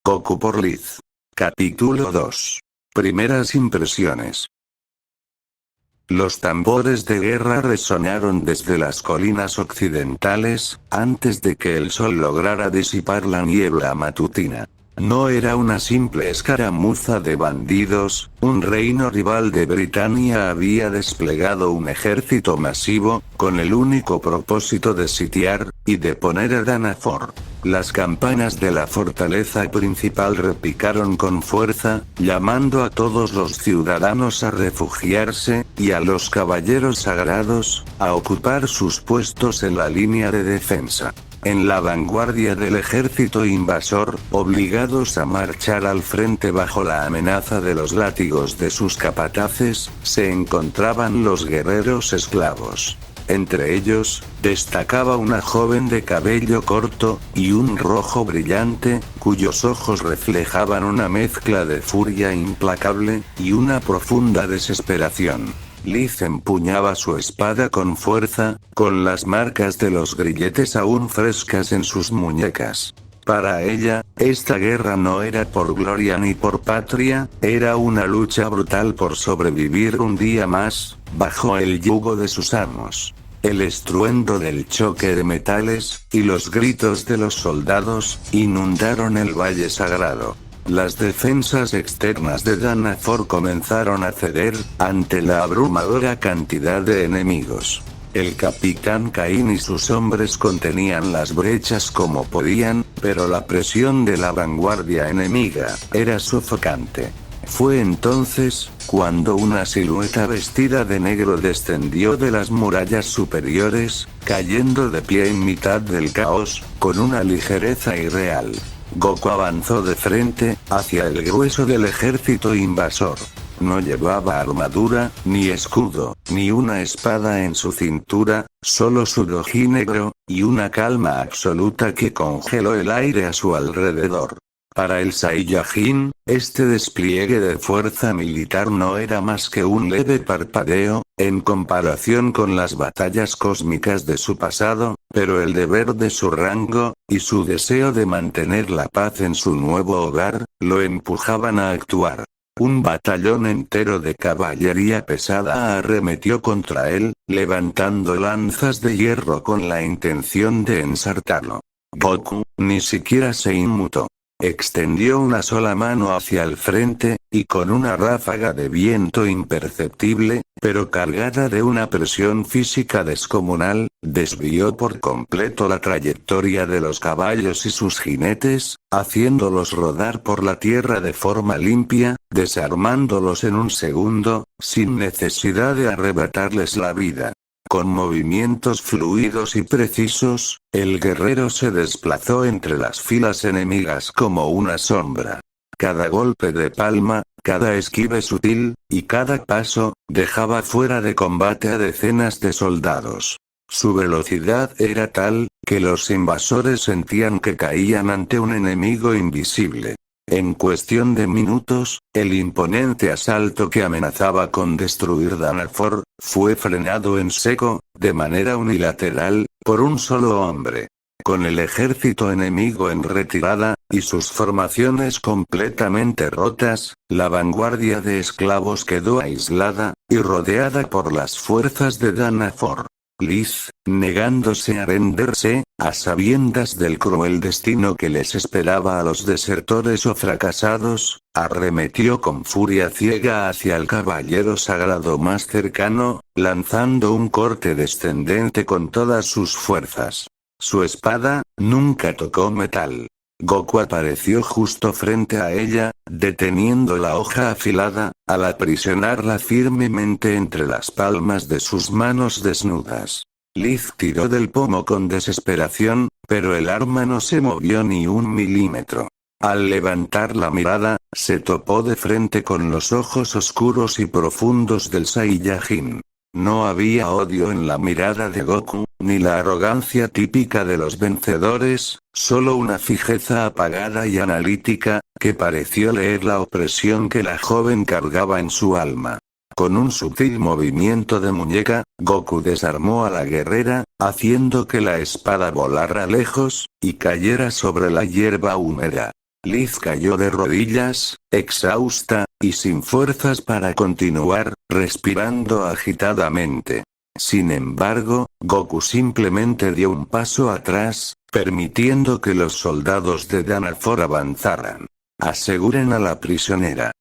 Goku por Liz. Capítulo 2. Primeras impresiones. Los tambores de guerra resonaron desde las colinas occidentales, antes de que el sol lograra disipar la niebla matutina. No era una simple escaramuza de bandidos, un reino rival de Britania había desplegado un ejército masivo, con el único propósito de sitiar, y de poner a Danafor. Las campanas de la fortaleza principal repicaron con fuerza, llamando a todos los ciudadanos a refugiarse, y a los caballeros sagrados, a ocupar sus puestos en la línea de defensa. En la vanguardia del ejército invasor, obligados a marchar al frente bajo la amenaza de los látigos de sus capataces, se encontraban los guerreros esclavos. Entre ellos, destacaba una joven de cabello corto, y un rojo brillante, cuyos ojos reflejaban una mezcla de furia implacable, y una profunda desesperación. Liz empuñaba su espada con fuerza, con las marcas de los grilletes aún frescas en sus muñecas. Para ella, esta guerra no era por gloria ni por patria, era una lucha brutal por sobrevivir un día más, bajo el yugo de sus amos. El estruendo del choque de metales, y los gritos de los soldados, inundaron el valle sagrado. Las defensas externas de Danafor comenzaron a ceder, ante la abrumadora cantidad de enemigos. El capitán Cain y sus hombres contenían las brechas como podían, pero la presión de la vanguardia enemiga era sofocante. Fue entonces, cuando una silueta vestida de negro descendió de las murallas superiores, cayendo de pie en mitad del caos, con una ligereza irreal. Goku avanzó de frente, hacia el grueso del ejército invasor. No llevaba armadura, ni escudo, ni una espada en su cintura, solo su doji negro, y una calma absoluta que congeló el aire a su alrededor. Para el Saiyajin, este despliegue de fuerza militar no era más que un leve parpadeo, en comparación con las batallas cósmicas de su pasado, pero el deber de su rango, y su deseo de mantener la paz en su nuevo hogar, lo empujaban a actuar. Un batallón entero de caballería pesada arremetió contra él, levantando lanzas de hierro con la intención de ensartarlo. Goku, ni siquiera se inmutó. Extendió una sola mano hacia el frente, y con una ráfaga de viento imperceptible, pero cargada de una presión física descomunal, desvió por completo la trayectoria de los caballos y sus jinetes, haciéndolos rodar por la tierra de forma limpia, desarmándolos en un segundo, sin necesidad de arrebatarles la vida. Con movimientos fluidos y precisos, el guerrero se desplazó entre las filas enemigas como una sombra. Cada golpe de palma, cada esquive sutil, y cada paso, dejaba fuera de combate a decenas de soldados. Su velocidad era tal, que los invasores sentían que caían ante un enemigo invisible. En cuestión de minutos, el imponente asalto que amenazaba con destruir Danafor, fue frenado en seco, de manera unilateral, por un solo hombre. Con el ejército enemigo en retirada, y sus formaciones completamente rotas, la vanguardia de esclavos quedó aislada, y rodeada por las fuerzas de Danafor. Liz, negándose a rendirse, a sabiendas del cruel destino que les esperaba a los desertores o fracasados, arremetió con furia ciega hacia el caballero sagrado más cercano, lanzando un corte descendente con todas sus fuerzas. Su espada, nunca tocó metal. Goku apareció justo frente a ella, deteniendo la hoja afilada, al aprisionarla firmemente entre las palmas de sus manos desnudas. Liz tiró del pomo con desesperación, pero el arma no se movió ni un milímetro. Al levantar la mirada, se topó de frente con los ojos oscuros y profundos del Saiyajin. No había odio en la mirada de Goku, ni la arrogancia típica de los vencedores, solo una fijeza apagada y analítica, que pareció leer la opresión que la joven cargaba en su alma. Con un sutil movimiento de muñeca, Goku desarmó a la guerrera, haciendo que la espada volara lejos, y cayera sobre la hierba húmeda. Liz cayó de rodillas, exhausta, y sin fuerzas para continuar, respirando agitadamente. Sin embargo, Goku simplemente dio un paso atrás, permitiendo que los soldados de Danafor avanzaran. Aseguren a la prisionera,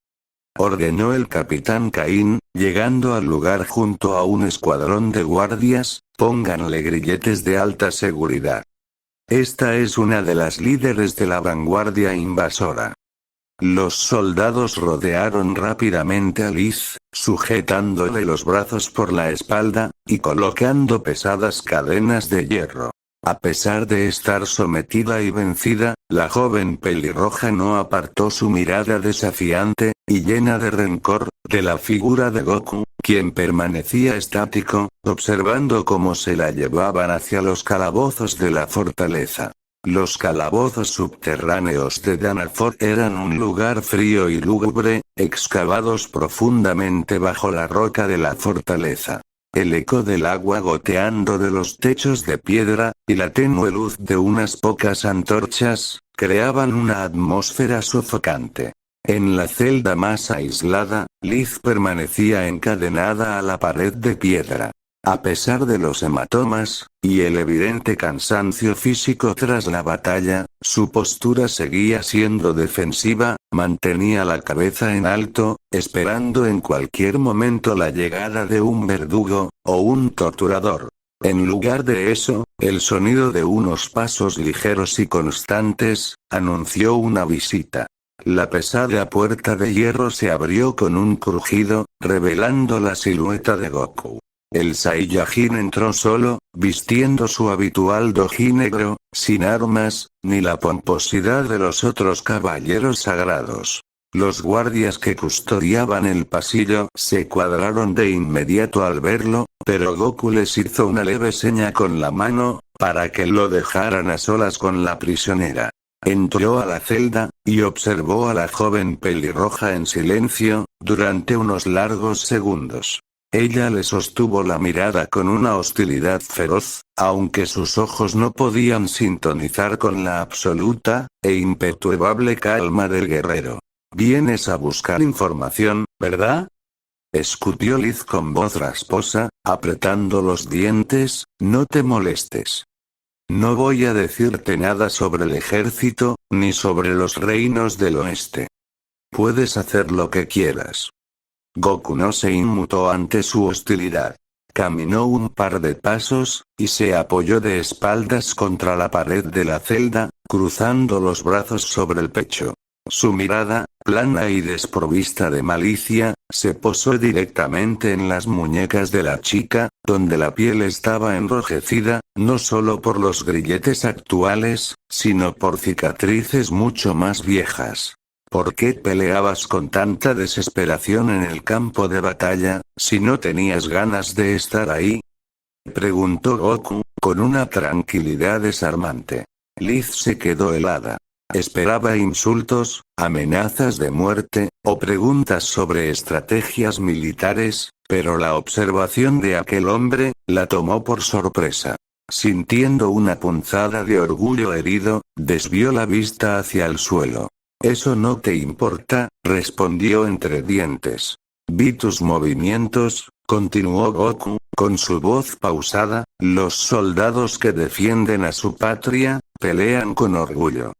ordenó el capitán Caín, llegando al lugar junto a un escuadrón de guardias. Pónganle grilletes de alta seguridad. Esta es una de las líderes de la vanguardia invasora. Los soldados rodearon rápidamente a Liz, sujetándole los brazos por la espalda, y colocando pesadas cadenas de hierro. A pesar de estar sometida y vencida, la joven pelirroja no apartó su mirada desafiante, y llena de rencor, de la figura de Goku, quien permanecía estático, observando cómo se la llevaban hacia los calabozos de la fortaleza. Los calabozos subterráneos de Danafor eran un lugar frío y lúgubre, excavados profundamente bajo la roca de la fortaleza. El eco del agua goteando de los techos de piedra, y la tenue luz de unas pocas antorchas, creaban una atmósfera sofocante. En la celda más aislada, Liz permanecía encadenada a la pared de piedra. A pesar de los hematomas, y el evidente cansancio físico tras la batalla, su postura seguía siendo defensiva, mantenía la cabeza en alto, esperando en cualquier momento la llegada de un verdugo, o un torturador. En lugar de eso, el sonido de unos pasos ligeros y constantes, anunció una visita. La pesada puerta de hierro se abrió con un crujido, revelando la silueta de Goku. El Saiyajin entró solo, vistiendo su habitual doji negro, sin armas, ni la pomposidad de los otros caballeros sagrados. Los guardias que custodiaban el pasillo se cuadraron de inmediato al verlo, pero Goku les hizo una leve seña con la mano, para que lo dejaran a solas con la prisionera. Entró a la celda, y observó a la joven pelirroja en silencio, durante unos largos segundos. Ella le sostuvo la mirada con una hostilidad feroz, aunque sus ojos no podían sintonizar con la absoluta, e imperturbable calma del guerrero. «Vienes a buscar información, ¿verdad?», escupió Liz con voz rasposa, apretando los dientes. «No te molestes. No voy a decirte nada sobre el ejército, ni sobre los reinos del oeste. Puedes hacer lo que quieras». Goku no se inmutó ante su hostilidad. Caminó un par de pasos, y se apoyó de espaldas contra la pared de la celda, cruzando los brazos sobre el pecho. Su mirada, plana y desprovista de malicia, se posó directamente en las muñecas de la chica, donde la piel estaba enrojecida, no solo por los grilletes actuales, sino por cicatrices mucho más viejas. «¿Por qué peleabas con tanta desesperación en el campo de batalla, si no tenías ganas de estar ahí?», preguntó Goku, con una tranquilidad desarmante. Liz se quedó helada. Esperaba insultos, amenazas de muerte, o preguntas sobre estrategias militares, pero la observación de aquel hombre, la tomó por sorpresa. Sintiendo una punzada de orgullo herido, desvió la vista hacia el suelo. «Eso no te importa», respondió entre dientes. «Vi tus movimientos», continuó Goku, con su voz pausada. «Los soldados que defienden a su patria, pelean con orgullo.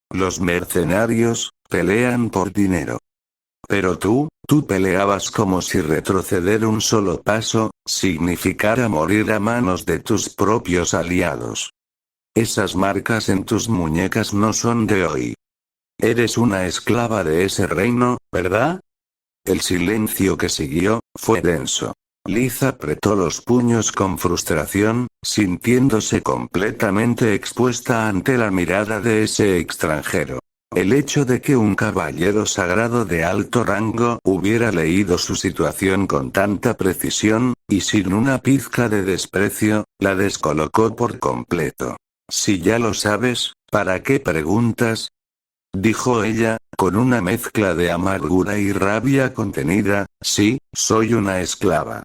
Los mercenarios, pelean por dinero. Pero tú peleabas como si retroceder un solo paso, significara morir a manos de tus propios aliados. Esas marcas en tus muñecas no son de hoy. Eres una esclava de ese reino, ¿verdad?». El silencio que siguió, fue denso. Liz apretó los puños con frustración, sintiéndose completamente expuesta ante la mirada de ese extranjero. El hecho de que un caballero sagrado de alto rango hubiera leído su situación con tanta precisión, y sin una pizca de desprecio, la descolocó por completo. «Si ya lo sabes, ¿para qué preguntas?», dijo ella, con una mezcla de amargura y rabia contenida. «Sí, soy una esclava.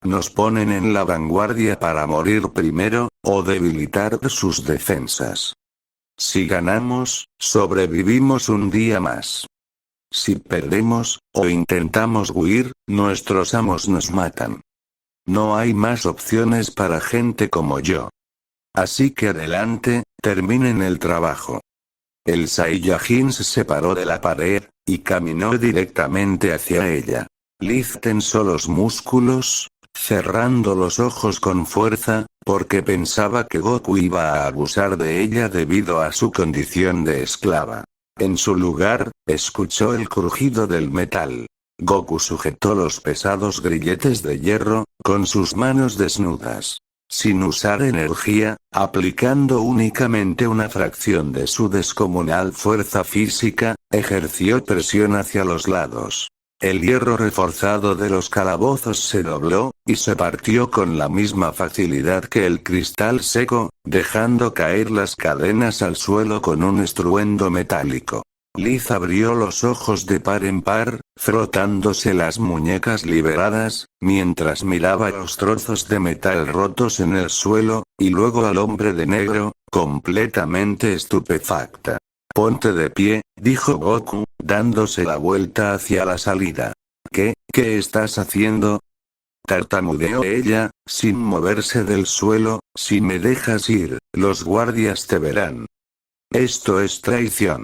Nos ponen en la vanguardia para morir primero, o debilitar sus defensas. Si ganamos, sobrevivimos un día más. Si perdemos, o intentamos huir, nuestros amos nos matan. No hay más opciones para gente como yo. Así que adelante, terminen el trabajo. El Saiyajin se separó de la pared, y caminó directamente hacia ella. Liz tensó los músculos, cerrando los ojos con fuerza, porque pensaba que Goku iba a abusar de ella debido a su condición de esclava. En su lugar, escuchó el crujido del metal. Goku sujetó los pesados grilletes de hierro, con sus manos desnudas. Sin usar energía, aplicando únicamente una fracción de su descomunal fuerza física, ejerció presión hacia los lados. El hierro reforzado de los calabozos se dobló, y se partió con la misma facilidad que el cristal seco, dejando caer las cadenas al suelo con un estruendo metálico. Liz abrió los ojos de par en par, frotándose las muñecas liberadas, mientras miraba los trozos de metal rotos en el suelo, y luego al hombre de negro, completamente estupefacta. «Ponte de pie», dijo Goku, dándose la vuelta hacia la salida. ¿Qué estás haciendo?», tartamudeó ella, sin moverse del suelo. «Si me dejas ir, los guardias te verán. Esto es traición».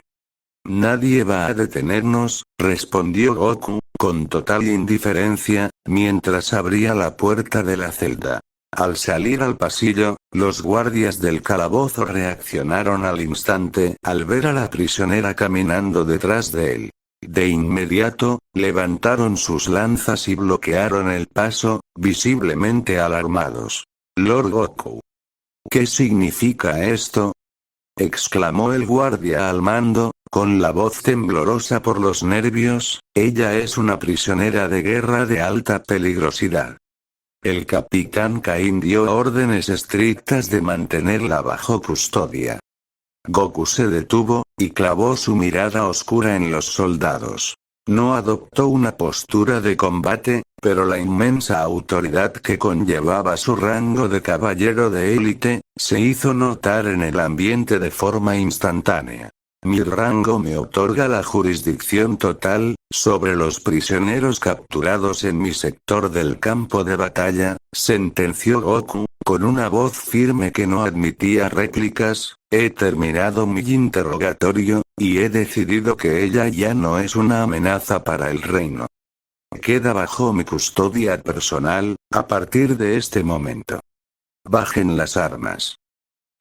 «Nadie va a detenernos», respondió Goku, con total indiferencia, mientras abría la puerta de la celda. Al salir al pasillo, los guardias del calabozo reaccionaron al instante al ver a la prisionera caminando detrás de él. De inmediato, levantaron sus lanzas y bloquearon el paso, visiblemente alarmados. «Lord Goku. ¿Qué significa esto?», exclamó el guardia al mando, con la voz temblorosa por los nervios. «Ella es una prisionera de guerra de alta peligrosidad. El capitán Cain dio órdenes estrictas de mantenerla bajo custodia». Goku se detuvo, y clavó su mirada oscura en los soldados. No adoptó una postura de combate, pero la inmensa autoridad que conllevaba su rango de caballero de élite, se hizo notar en el ambiente de forma instantánea. «Mi rango me otorga la jurisdicción total sobre los prisioneros capturados en mi sector del campo de batalla», sentenció Goku, con una voz firme que no admitía réplicas. «He terminado mi interrogatorio, y he decidido que ella ya no es una amenaza para el reino. Queda bajo mi custodia personal, a partir de este momento. Bajen las armas».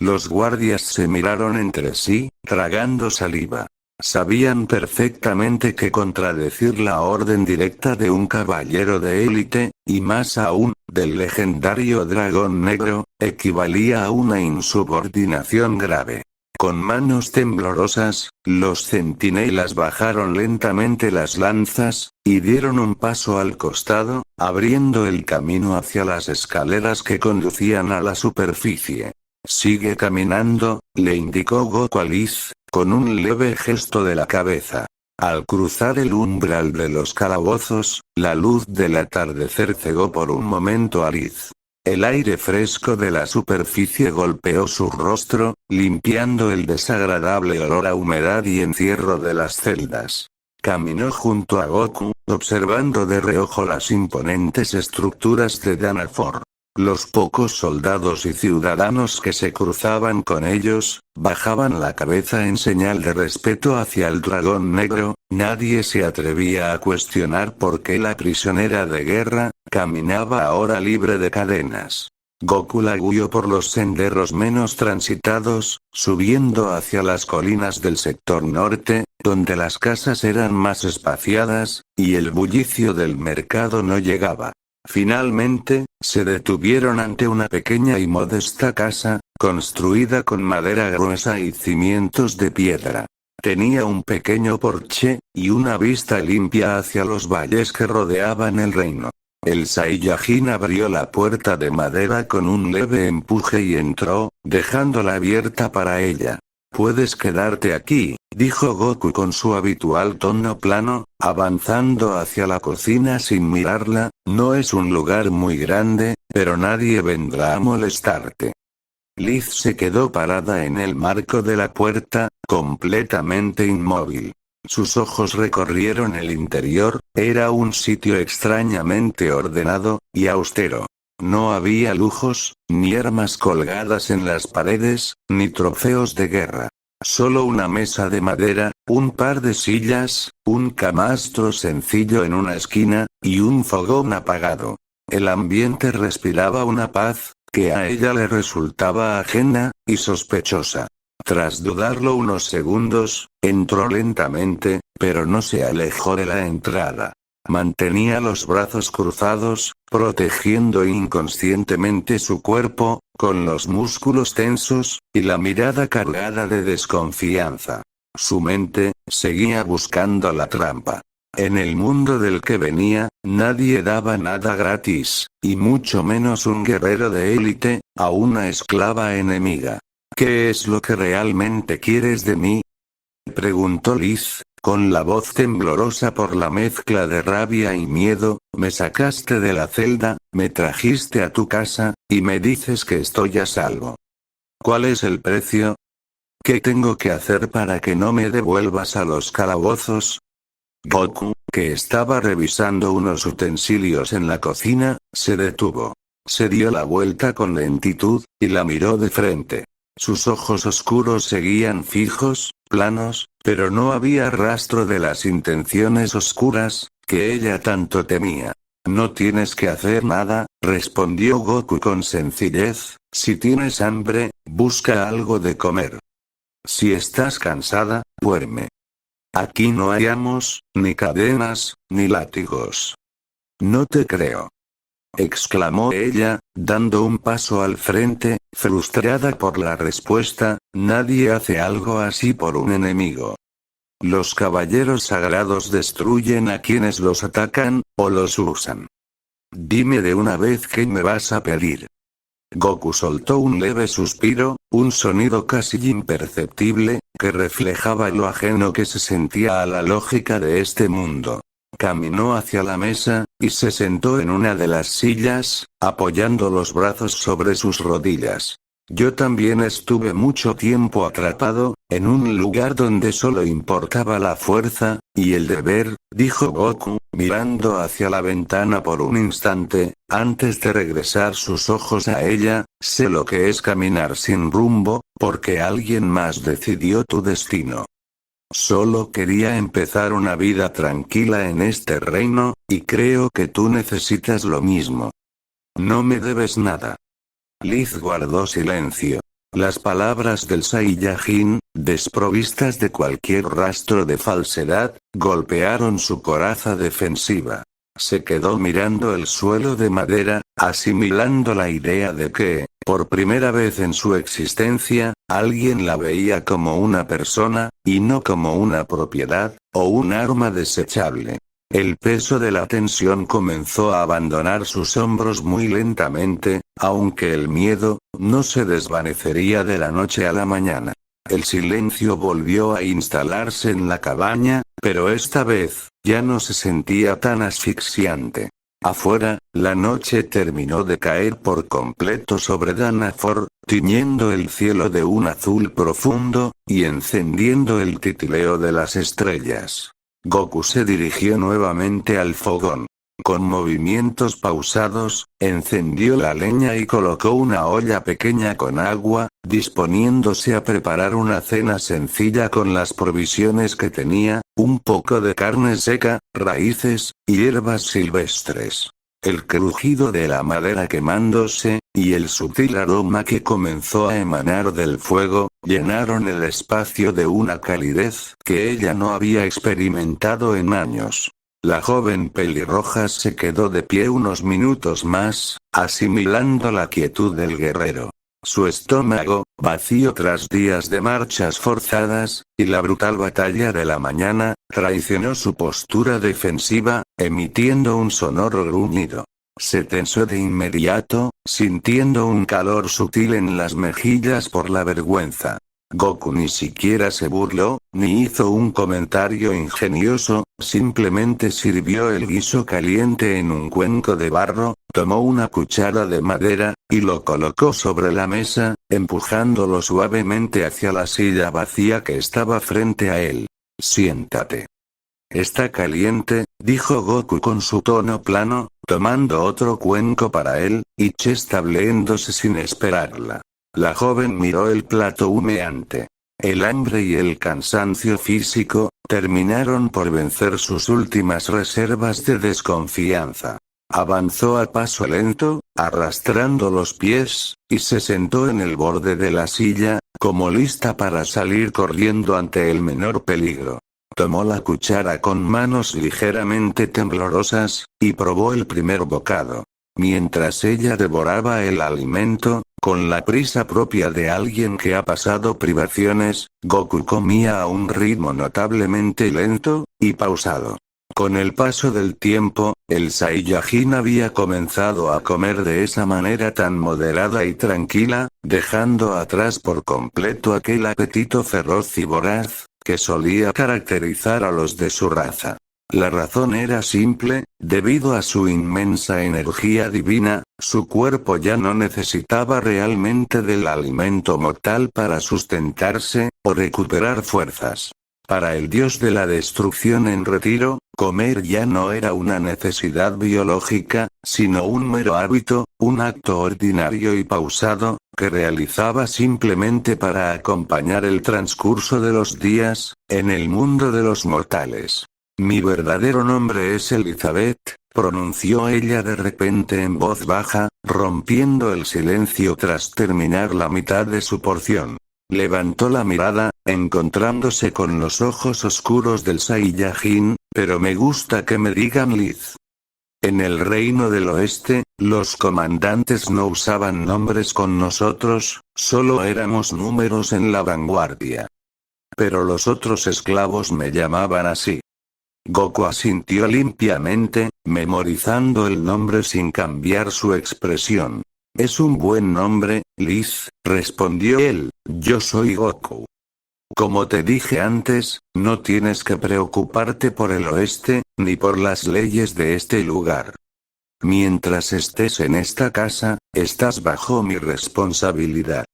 Los guardias se miraron entre sí, tragando saliva. Sabían perfectamente que contradecir la orden directa de un caballero de élite, y más aún, del legendario dragón negro, equivalía a una insubordinación grave. Con manos temblorosas, los centinelas bajaron lentamente las lanzas, y dieron un paso al costado, abriendo el camino hacia las escaleras que conducían a la superficie. «Sigue caminando», le indicó Goku a Liz, con un leve gesto de la cabeza. Al cruzar el umbral de los calabozos, la luz del atardecer cegó por un momento a Liz. El aire fresco de la superficie golpeó su rostro, limpiando el desagradable olor a humedad y encierro de las celdas. Caminó junto a Goku, observando de reojo las imponentes estructuras de Danafor. Los pocos soldados y ciudadanos que se cruzaban con ellos, bajaban la cabeza en señal de respeto hacia el dragón negro. Nadie se atrevía a cuestionar por qué la prisionera de guerra, caminaba ahora libre de cadenas. Goku la guió por los senderos menos transitados, subiendo hacia las colinas del sector norte, donde las casas eran más espaciadas, y el bullicio del mercado no llegaba. Finalmente, se detuvieron ante una pequeña y modesta casa, construida con madera gruesa y cimientos de piedra. Tenía un pequeño porche, y una vista limpia hacia los valles que rodeaban el reino. El Saiyajin abrió la puerta de madera con un leve empuje y entró, dejándola abierta para ella. «Puedes quedarte aquí», dijo Goku con su habitual tono plano, avanzando hacia la cocina sin mirarla. «No es un lugar muy grande, pero nadie vendrá a molestarte». Liz se quedó parada en el marco de la puerta, completamente inmóvil. Sus ojos recorrieron el interior, era un sitio extrañamente ordenado y austero. No había lujos, ni armas colgadas en las paredes, ni trofeos de guerra. Solo una mesa de madera, un par de sillas, un camastro sencillo en una esquina, y un fogón apagado. El ambiente respiraba una paz, que a ella le resultaba ajena, y sospechosa. Tras dudarlo unos segundos, entró lentamente, pero no se alejó de la entrada. Mantenía los brazos cruzados, protegiendo inconscientemente su cuerpo, con los músculos tensos, y la mirada cargada de desconfianza. Su mente, seguía buscando la trampa. En el mundo del que venía, nadie daba nada gratis, y mucho menos un guerrero de élite, a una esclava enemiga. ¿Qué es lo que realmente quieres de mí?, preguntó Liz, con la voz temblorosa por la mezcla de rabia y miedo. Me sacaste de la celda, me trajiste a tu casa, y me dices que estoy a salvo. ¿Cuál es el precio? ¿Qué tengo que hacer para que no me devuelvas a los calabozos? Goku, que estaba revisando unos utensilios en la cocina, se detuvo. Se dio la vuelta con lentitud, y la miró de frente. Sus ojos oscuros seguían fijos, planos, pero no había rastro de las intenciones oscuras, que ella tanto temía. No tienes que hacer nada, respondió Goku con sencillez. Si tienes hambre, busca algo de comer. Si estás cansada, duerme. Aquí no hay amos, ni cadenas, ni látigos. No te creo, exclamó ella, dando un paso al frente, frustrada por la respuesta. Nadie hace algo así por un enemigo. Los caballeros sagrados destruyen a quienes los atacan, o los usan. Dime de una vez qué me vas a pedir. Goku soltó un leve suspiro, un sonido casi imperceptible, que reflejaba lo ajeno que se sentía a la lógica de este mundo. Caminó hacia la mesa, y se sentó en una de las sillas, apoyando los brazos sobre sus rodillas. Yo también estuve mucho tiempo atrapado, en un lugar donde solo importaba la fuerza, y el deber, dijo Goku, mirando hacia la ventana por un instante, antes de regresar sus ojos a ella. Sé lo que es caminar sin rumbo, porque alguien más decidió tu destino. Solo quería empezar una vida tranquila en este reino, y creo que tú necesitas lo mismo. No me debes nada. Liz guardó silencio. Las palabras del Saiyajin, desprovistas de cualquier rastro de falsedad, golpearon su coraza defensiva. Se quedó mirando el suelo de madera, asimilando la idea de que, por primera vez en su existencia, alguien la veía como una persona, y no como una propiedad, o un arma desechable. El peso de la tensión comenzó a abandonar sus hombros muy lentamente, aunque el miedo, no se desvanecería de la noche a la mañana. El silencio volvió a instalarse en la cabaña, pero esta vez, ya no se sentía tan asfixiante. Afuera, la noche terminó de caer por completo sobre Danafor, tiñendo el cielo de un azul profundo, y encendiendo el titileo de las estrellas. Goku se dirigió nuevamente al fogón. Con movimientos pausados, encendió la leña y colocó una olla pequeña con agua, disponiéndose a preparar una cena sencilla con las provisiones que tenía, un poco de carne seca, raíces, y hierbas silvestres. El crujido de la madera quemándose, y el sutil aroma que comenzó a emanar del fuego, llenaron el espacio de una calidez que ella no había experimentado en años. La joven pelirroja se quedó de pie unos minutos más, asimilando la quietud del guerrero. Su estómago, vacío tras días de marchas forzadas, y la brutal batalla de la mañana, traicionó su postura defensiva, emitiendo un sonoro gruñido. Se tensó de inmediato, sintiendo un calor sutil en las mejillas por la vergüenza. Goku ni siquiera se burló, ni hizo un comentario ingenioso, simplemente sirvió el guiso caliente en un cuenco de barro, tomó una cuchara de madera, y lo colocó sobre la mesa, empujándolo suavemente hacia la silla vacía que estaba frente a él. Siéntate. Está caliente, dijo Goku con su tono plano, tomando otro cuenco para él, y estableciéndose sin esperarla. La joven miró el plato humeante. El hambre y el cansancio físico terminaron por vencer sus últimas reservas de desconfianza. Avanzó a paso lento, arrastrando los pies, y se sentó en el borde de la silla, como lista para salir corriendo ante el menor peligro. Tomó la cuchara con manos ligeramente temblorosas, y probó el primer bocado. Mientras ella devoraba el alimento, con la prisa propia de alguien que ha pasado privaciones, Goku comía a un ritmo notablemente lento y pausado. Con el paso del tiempo, el Saiyajin había comenzado a comer de esa manera tan moderada y tranquila, dejando atrás por completo aquel apetito feroz y voraz que solía caracterizar a los de su raza. La razón era simple, debido a su inmensa energía divina, su cuerpo ya no necesitaba realmente del alimento mortal para sustentarse, o recuperar fuerzas. Para el dios de la destrucción en retiro, comer ya no era una necesidad biológica, sino un mero hábito, un acto ordinario y pausado, que realizaba simplemente para acompañar el transcurso de los días, en el mundo de los mortales. Mi verdadero nombre es Elizabeth, pronunció ella de repente en voz baja, rompiendo el silencio tras terminar la mitad de su porción. Levantó la mirada, encontrándose con los ojos oscuros del Saiyajin, pero me gusta que me digan Liz. En el reino del oeste, los comandantes no usaban nombres con nosotros, solo éramos números en la vanguardia. Pero los otros esclavos me llamaban así. Goku asintió limpiamente, memorizando el nombre sin cambiar su expresión. Es un buen nombre, Liz, respondió él, yo soy Goku. Como te dije antes, no tienes que preocuparte por el oeste, ni por las leyes de este lugar. Mientras estés en esta casa, estás bajo mi responsabilidad.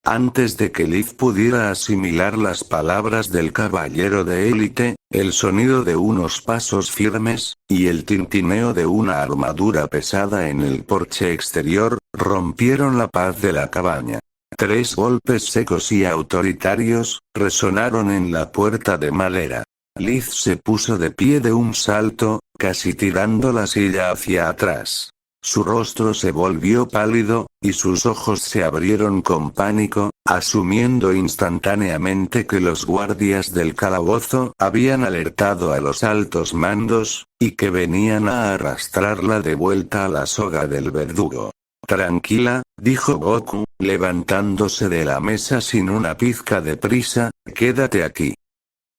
Antes de que Liz pudiera asimilar las palabras del caballero de élite, el sonido de unos pasos firmes, y el tintineo de una armadura pesada en el porche exterior, rompieron la paz de la cabaña. 3 golpes secos y autoritarios, resonaron en la puerta de madera. Liz se puso de pie de un salto, casi tirando la silla hacia atrás. Su rostro se volvió pálido, y sus ojos se abrieron con pánico, asumiendo instantáneamente que los guardias del calabozo habían alertado a los altos mandos, y que venían a arrastrarla de vuelta a la soga del verdugo. Tranquila, dijo Goku, levantándose de la mesa sin una pizca de prisa, quédate aquí.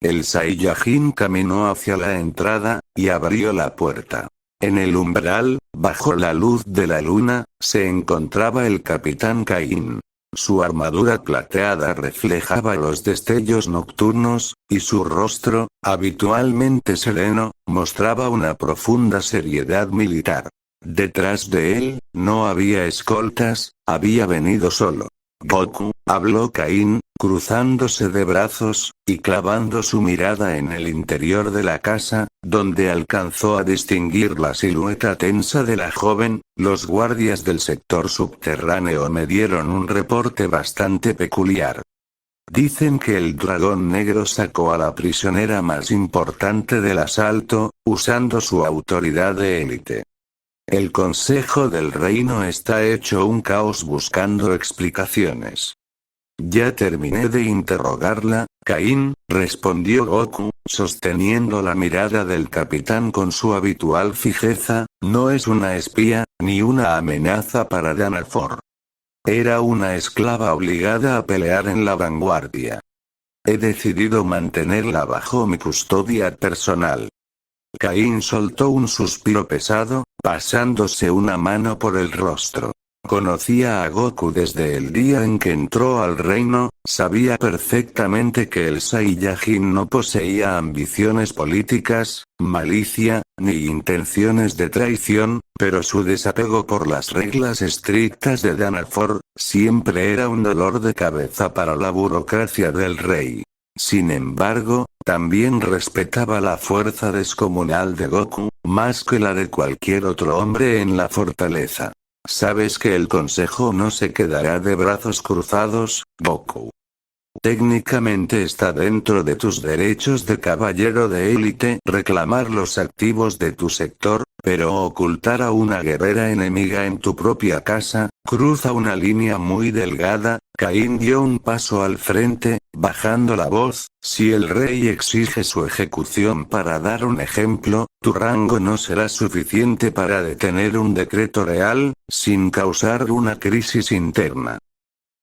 El Saiyajin caminó hacia la entrada, y abrió la puerta. En el umbral, bajo la luz de la luna, se encontraba el Capitán Caín. Su armadura plateada reflejaba los destellos nocturnos, y su rostro, habitualmente sereno, mostraba una profunda seriedad militar. Detrás de él, no había escoltas, había venido solo. Goku, habló Caín, cruzándose de brazos, y clavando su mirada en el interior de la casa, donde alcanzó a distinguir la silueta tensa de la joven. Los guardias del sector subterráneo me dieron un reporte bastante peculiar. Dicen que el dragón negro sacó a la prisionera más importante del asalto, usando su autoridad de élite. El Consejo del Reino está hecho un caos buscando explicaciones. Ya terminé de interrogarla, Caín, respondió Goku, sosteniendo la mirada del capitán con su habitual fijeza, no es una espía, ni una amenaza para Danafor. Era una esclava obligada a pelear en la vanguardia. He decidido mantenerla bajo mi custodia personal. Caín soltó un suspiro pesado, pasándose una mano por el rostro. Conocía a Goku desde el día en que entró al reino, sabía perfectamente que el Saiyajin no poseía ambiciones políticas, malicia, ni intenciones de traición, pero su desapego por las reglas estrictas de Danafor, siempre era un dolor de cabeza para la burocracia del rey. Sin embargo, también respetaba la fuerza descomunal de Goku, más que la de cualquier otro hombre en la fortaleza. Sabes que el consejo no se quedará de brazos cruzados, Goku. Técnicamente está dentro de tus derechos de caballero de élite reclamar los activos de tu sector, pero ocultar a una guerrera enemiga en tu propia casa, cruza una línea muy delgada. Caín dio un paso al frente, bajando la voz: si el rey exige su ejecución para dar un ejemplo, tu rango no será suficiente para detener un decreto real, sin causar una crisis interna.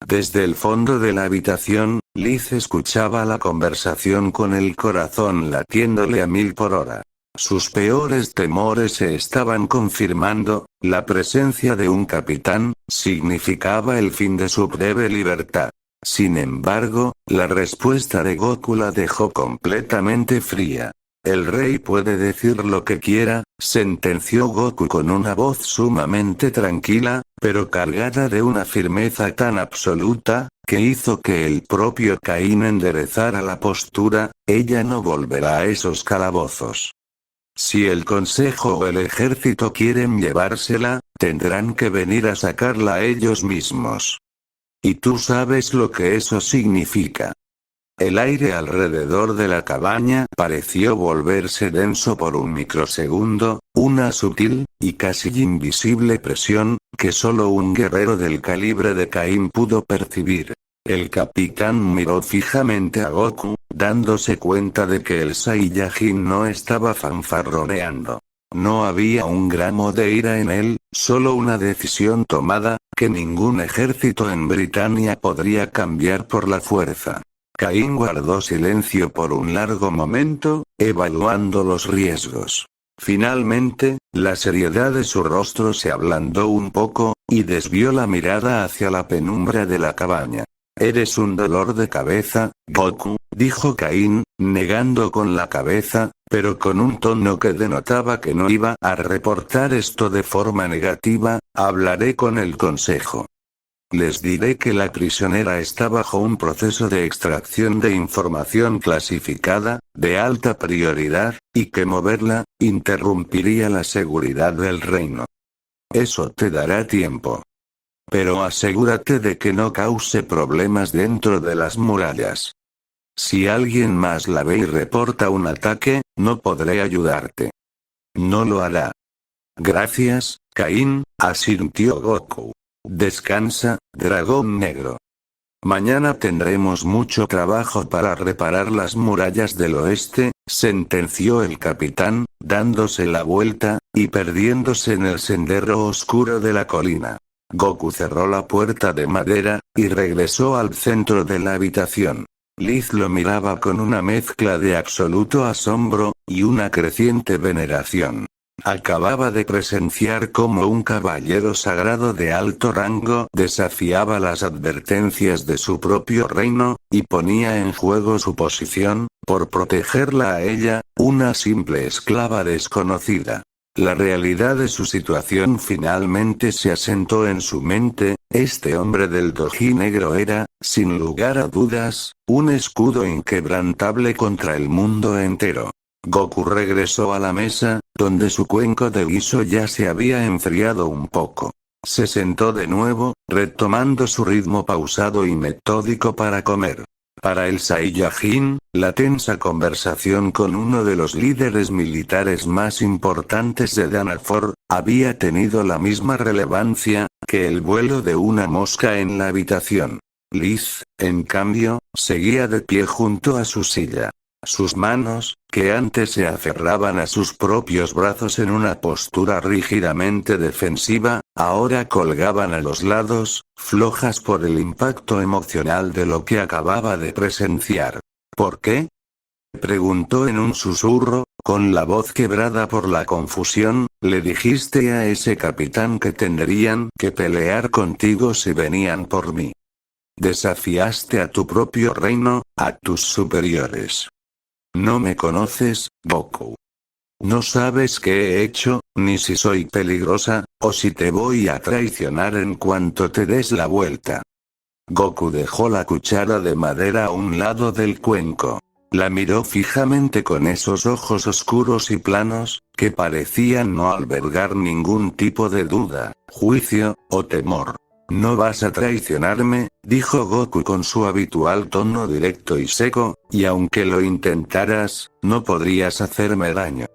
Desde el fondo de la habitación, Liz escuchaba la conversación con el corazón latiéndole a 1000 por hora. Sus peores temores se estaban confirmando. La presencia de un capitán significaba el fin de su breve libertad. Sin embargo, la respuesta de Goku la dejó completamente fría. El rey puede decir lo que quiera, sentenció Goku con una voz sumamente tranquila, pero cargada de una firmeza tan absoluta, que hizo que el propio Caín enderezara la postura. Ella no volverá a esos calabozos. Si el consejo o el ejército quieren llevársela, tendrán que venir a sacarla ellos mismos. Y tú sabes lo que eso significa. El aire alrededor de la cabaña pareció volverse denso por un microsegundo, una sutil, y casi invisible presión, que solo un guerrero del calibre de Caín pudo percibir. El capitán miró fijamente a Goku, dándose cuenta de que el Saiyajin no estaba fanfarroneando. No había un gramo de ira en él, solo una decisión tomada, que ningún ejército en Britania podría cambiar por la fuerza. Caín guardó silencio por un largo momento, evaluando los riesgos. Finalmente, la seriedad de su rostro se ablandó un poco, y desvió la mirada hacia la penumbra de la cabaña. «Eres un dolor de cabeza, Goku», dijo Caín, negando con la cabeza, pero con un tono que denotaba que no iba a reportar esto de forma negativa. «Hablaré con el consejo. Les diré que la prisionera está bajo un proceso de extracción de información clasificada, de alta prioridad, y que moverla interrumpiría la seguridad del reino. Eso te dará tiempo. Pero asegúrate de que no cause problemas dentro de las murallas. Si alguien más la ve y reporta un ataque, no podré ayudarte». «No lo hará». «Gracias, Caín», asintió Goku. «Descansa, dragón negro. Mañana tendremos mucho trabajo para reparar las murallas del oeste», sentenció el capitán, dándose la vuelta, y perdiéndose en el sendero oscuro de la colina. Goku cerró la puerta de madera, y regresó al centro de la habitación. Liz lo miraba con una mezcla de absoluto asombro, y una creciente veneración. Acababa de presenciar cómo un caballero sagrado de alto rango desafiaba las advertencias de su propio reino, y ponía en juego su posición, por protegerla a ella, una simple esclava desconocida. La realidad de su situación finalmente se asentó en su mente. Este hombre del doji negro era, sin lugar a dudas, un escudo inquebrantable contra el mundo entero. Goku regresó a la mesa, donde su cuenco de guiso ya se había enfriado un poco. Se sentó de nuevo, retomando su ritmo pausado y metódico para comer. Para el Saiyajin, la tensa conversación con uno de los líderes militares más importantes de Danafor había tenido la misma relevancia que el vuelo de una mosca en la habitación. Liz, en cambio, seguía de pie junto a su silla. Sus manos, que antes se aferraban a sus propios brazos en una postura rígidamente defensiva, ahora colgaban a los lados, flojas por el impacto emocional de lo que acababa de presenciar. «¿Por qué?», preguntó en un susurro, Con la voz quebrada por la confusión, le dijiste a ese capitán que tendrían que pelear contigo si venían por mí. Desafiaste a tu propio reino, a tus superiores. No me conoces, Goku. No sabes qué he hecho, ni si soy peligrosa, o si te voy a traicionar en cuanto te des la vuelta. Goku dejó la cuchara de madera a un lado del cuenco. La miró fijamente con esos ojos oscuros y planos, que parecían no albergar ningún tipo de duda, juicio, o temor. No vas a traicionarme, dijo Goku con su habitual tono directo y seco, y aunque lo intentaras, no podrías hacerme daño.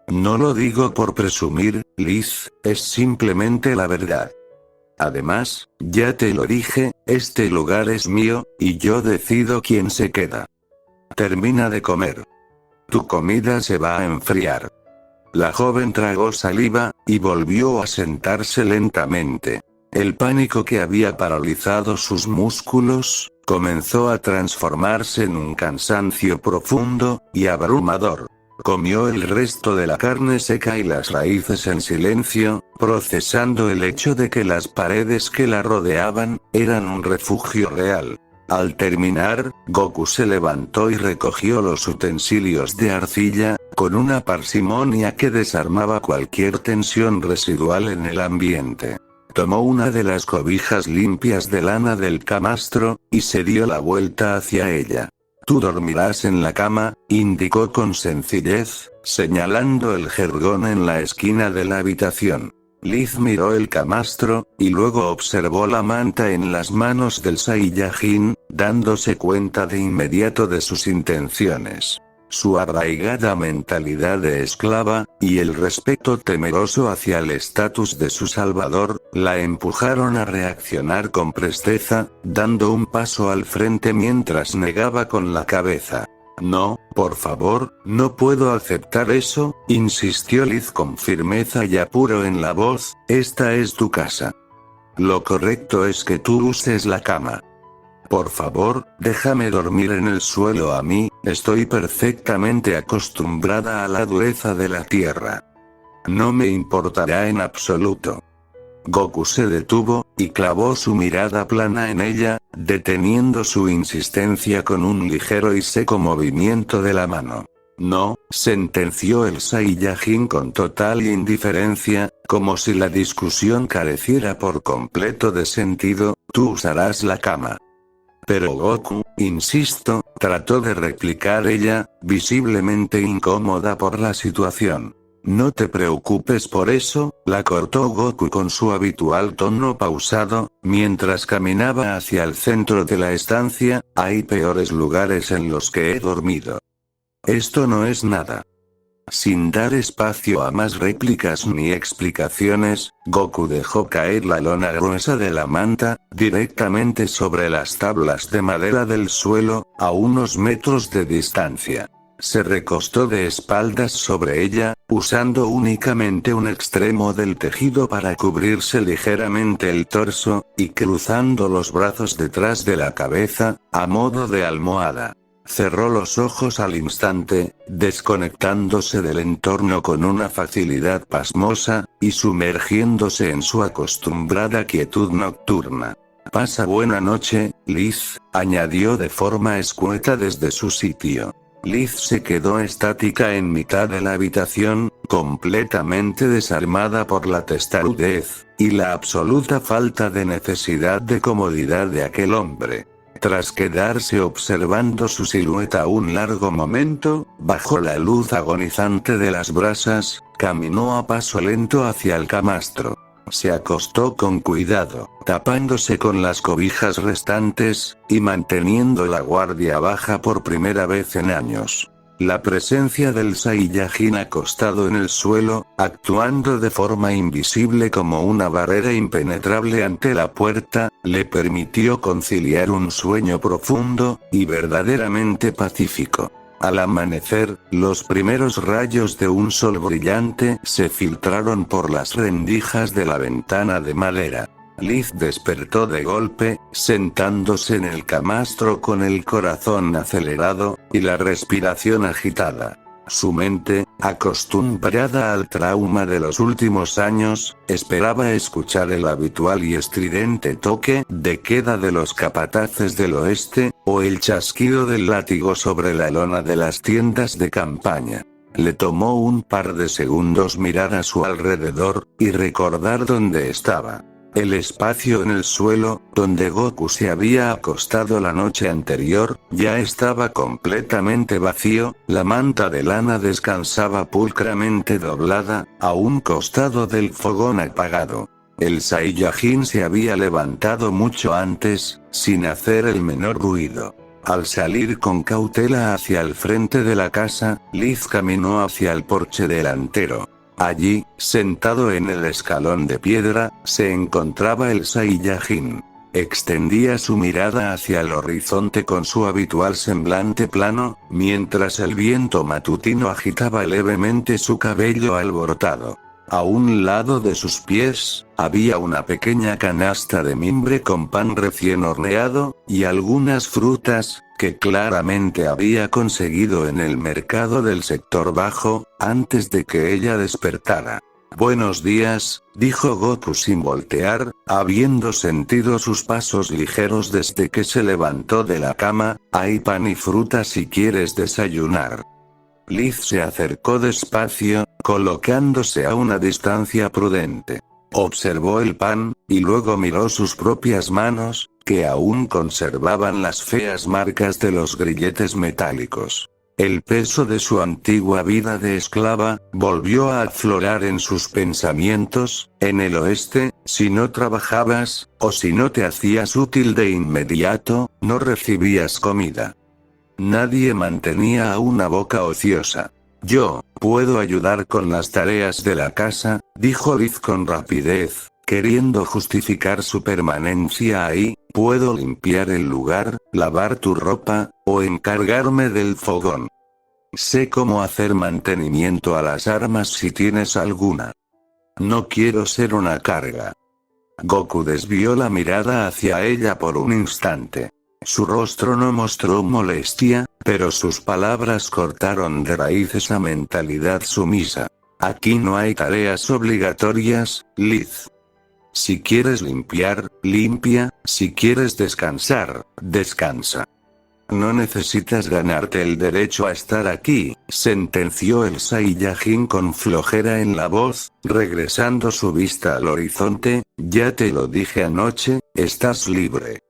No lo digo por presumir, Liz, es simplemente la verdad. Además, ya te lo dije, este lugar es mío, y yo decido quién se queda. Termina de comer. Tu comida se va a enfriar. La joven tragó saliva, y volvió a sentarse lentamente. El pánico que había paralizado sus músculos, comenzó a transformarse en un cansancio profundo, y abrumador. Comió el resto de la carne seca y las raíces en silencio, procesando el hecho de que las paredes que la rodeaban, eran un refugio real. Al terminar, Goku se levantó y recogió los utensilios de arcilla, con una parsimonia que desarmaba cualquier tensión residual en el ambiente. Tomó una de las cobijas limpias de lana del camastro, y se dio la vuelta hacia ella. Tú dormirás en la cama, indicó con sencillez, señalando el jergón en la esquina de la habitación. Liz miró el camastro, y luego observó la manta en las manos del Saiyajin, dándose cuenta de inmediato de sus intenciones. Su arraigada mentalidad de esclava, y el respeto temeroso hacia el estatus de su salvador, la empujaron a reaccionar con presteza, dando un paso al frente mientras negaba con la cabeza. No, por favor, no puedo aceptar eso, insistió Liz con firmeza y apuro en la voz, esta es tu casa. Lo correcto es que tú uses la cama. Por favor, déjame dormir en el suelo a mí, estoy perfectamente acostumbrada a la dureza de la tierra. No me importará en absoluto. Goku se detuvo, y clavó su mirada plana en ella, deteniendo su insistencia con un ligero y seco movimiento de la mano. No, sentenció el Saiyajin con total indiferencia, como si la discusión careciera por completo de sentido, tú usarás la cama. Pero Goku, insisto, trató de replicar ella, visiblemente incómoda por la situación. No te preocupes por eso, la cortó Goku con su habitual tono pausado, mientras caminaba hacia el centro de la estancia, hay peores lugares en los que he dormido. Esto no es nada. Sin dar espacio a más réplicas ni explicaciones, Goku dejó caer la lona gruesa de la manta, directamente sobre las tablas de madera del suelo, a unos metros de distancia. Se recostó de espaldas sobre ella, usando únicamente un extremo del tejido para cubrirse ligeramente el torso, y cruzando los brazos detrás de la cabeza, a modo de almohada. Cerró los ojos al instante, desconectándose del entorno con una facilidad pasmosa, y sumergiéndose en su acostumbrada quietud nocturna. Pasa buena noche, Liz, añadió de forma escueta desde su sitio. Liz se quedó estática en mitad de la habitación, completamente desarmada por la testarudez, y la absoluta falta de necesidad de comodidad de aquel hombre. Tras quedarse observando su silueta un largo momento, bajo la luz agonizante de las brasas, caminó a paso lento hacia el camastro. Se acostó con cuidado, tapándose con las cobijas restantes, y manteniendo la guardia baja por primera vez en años. La presencia del Saiyajin acostado en el suelo, actuando de forma invisible como una barrera impenetrable ante la puerta, le permitió conciliar un sueño profundo, y verdaderamente pacífico. Al amanecer, los primeros rayos de un sol brillante se filtraron por las rendijas de la ventana de madera. Liz despertó de golpe, sentándose en el camastro con el corazón acelerado, y la respiración agitada. Su mente, acostumbrada al trauma de los últimos años, esperaba escuchar el habitual y estridente toque de queda de los capataces del oeste, o el chasquido del látigo sobre la lona de las tiendas de campaña. Le tomó un par de segundos mirar a su alrededor, y recordar dónde estaba. El espacio en el suelo, donde Goku se había acostado la noche anterior, ya estaba completamente vacío, la manta de lana descansaba pulcramente doblada, a un costado del fogón apagado. El Saiyajin se había levantado mucho antes, sin hacer el menor ruido. Al salir con cautela hacia el frente de la casa, Liz caminó hacia el porche delantero. Allí, sentado en el escalón de piedra, se encontraba el Saiyajin. Extendía su mirada hacia el horizonte con su habitual semblante plano, mientras el viento matutino agitaba levemente su cabello alborotado. A un lado de sus pies, había una pequeña canasta de mimbre con pan recién horneado, y algunas frutas, que claramente había conseguido en el mercado del sector bajo, antes de que ella despertara. «Buenos días», dijo Goku sin voltear, habiendo sentido sus pasos ligeros desde que se levantó de la cama. «Hay pan y fruta si quieres desayunar». Liz se acercó despacio, colocándose a una distancia prudente. Observó el pan, y luego miró sus propias manos, que aún conservaban las feas marcas de los grilletes metálicos. El peso de su antigua vida de esclava, volvió a aflorar en sus pensamientos. En el oeste, si no trabajabas, o si no te hacías útil de inmediato, no recibías comida. Nadie mantenía a una boca ociosa. «Yo puedo ayudar con las tareas de la casa», dijo Liz con rapidez, queriendo justificar su permanencia ahí. «Puedo limpiar el lugar, lavar tu ropa, o encargarme del fogón. Sé cómo hacer mantenimiento a las armas si tienes alguna. No quiero ser una carga». Goku desvió la mirada hacia ella por un instante. Su rostro no mostró molestia, pero sus palabras cortaron de raíz esa mentalidad sumisa. «Aquí no hay tareas obligatorias, Liz. Si quieres limpiar, limpia, si quieres descansar, descansa. No necesitas ganarte el derecho a estar aquí», sentenció el Saiyajin con flojera en la voz, regresando su vista al horizonte. «Ya te lo dije anoche, estás libre».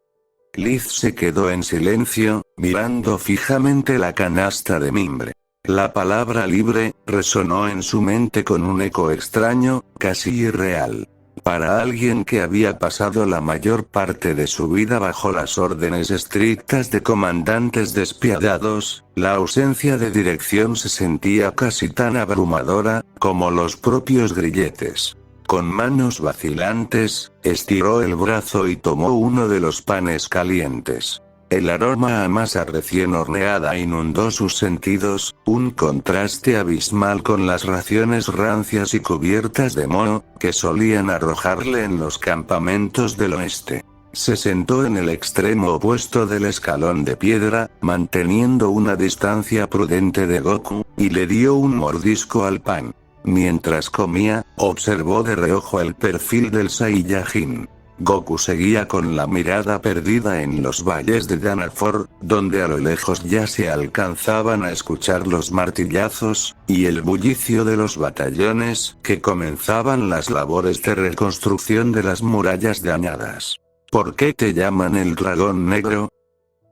Liz se quedó en silencio, mirando fijamente la canasta de mimbre. La palabra libre resonó en su mente con un eco extraño, casi irreal. Para alguien que había pasado la mayor parte de su vida bajo las órdenes estrictas de comandantes despiadados, la ausencia de dirección se sentía casi tan abrumadora como los propios grilletes. Con manos vacilantes, estiró el brazo y tomó uno de los panes calientes. El aroma a masa recién horneada inundó sus sentidos, un contraste abismal con las raciones rancias y cubiertas de moho, que solían arrojarle en los campamentos del oeste. Se sentó en el extremo opuesto del escalón de piedra, manteniendo una distancia prudente de Goku, y le dio un mordisco al pan. Mientras comía, observó de reojo el perfil del Saiyajin. Goku seguía con la mirada perdida en los valles de Danafor, donde a lo lejos ya se alcanzaban a escuchar los martillazos, y el bullicio de los batallones, que comenzaban las labores de reconstrucción de las murallas dañadas. «¿Por qué te llaman el dragón negro?»,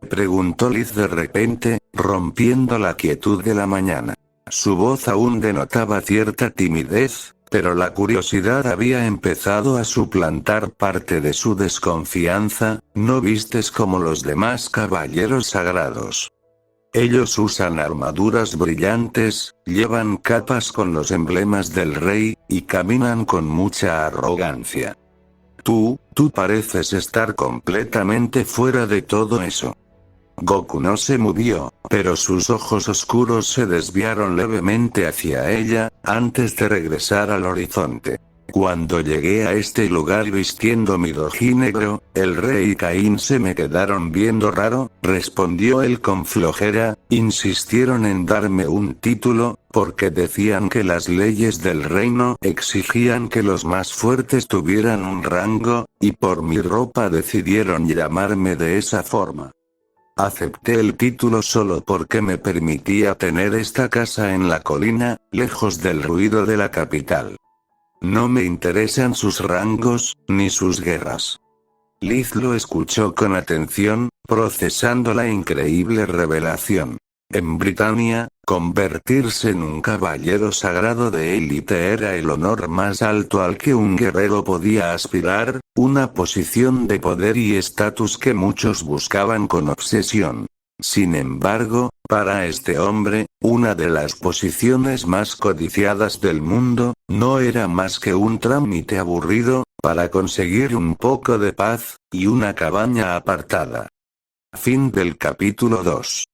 preguntó Liz de repente, rompiendo la quietud de la mañana. Su voz aún denotaba cierta timidez, pero la curiosidad había empezado a suplantar parte de su desconfianza. «¿No vistes como los demás caballeros sagrados? Ellos usan armaduras brillantes, llevan capas con los emblemas del rey, y caminan con mucha arrogancia. Tú pareces estar completamente fuera de todo eso». Goku no se movió, pero sus ojos oscuros se desviaron levemente hacia ella, antes de regresar al horizonte. Cuando llegué a este lugar vistiendo mi doji negro, el rey y Caín se me quedaron viendo raro, respondió él con flojera, insistieron en darme un título, porque decían que las leyes del reino exigían que los más fuertes tuvieran un rango, y por mi ropa decidieron llamarme de esa forma. Acepté el título solo porque me permitía tener esta casa en la colina, lejos del ruido de la capital. No me interesan sus rangos, ni sus guerras. Liz lo escuchó con atención, procesando la increíble revelación. En Britania, convertirse en un caballero sagrado de élite era el honor más alto al que un guerrero podía aspirar, una posición de poder y estatus que muchos buscaban con obsesión. Sin embargo, para este hombre, una de las posiciones más codiciadas del mundo, no era más que un trámite aburrido, para conseguir un poco de paz, y una cabaña apartada. Fin del capítulo 2.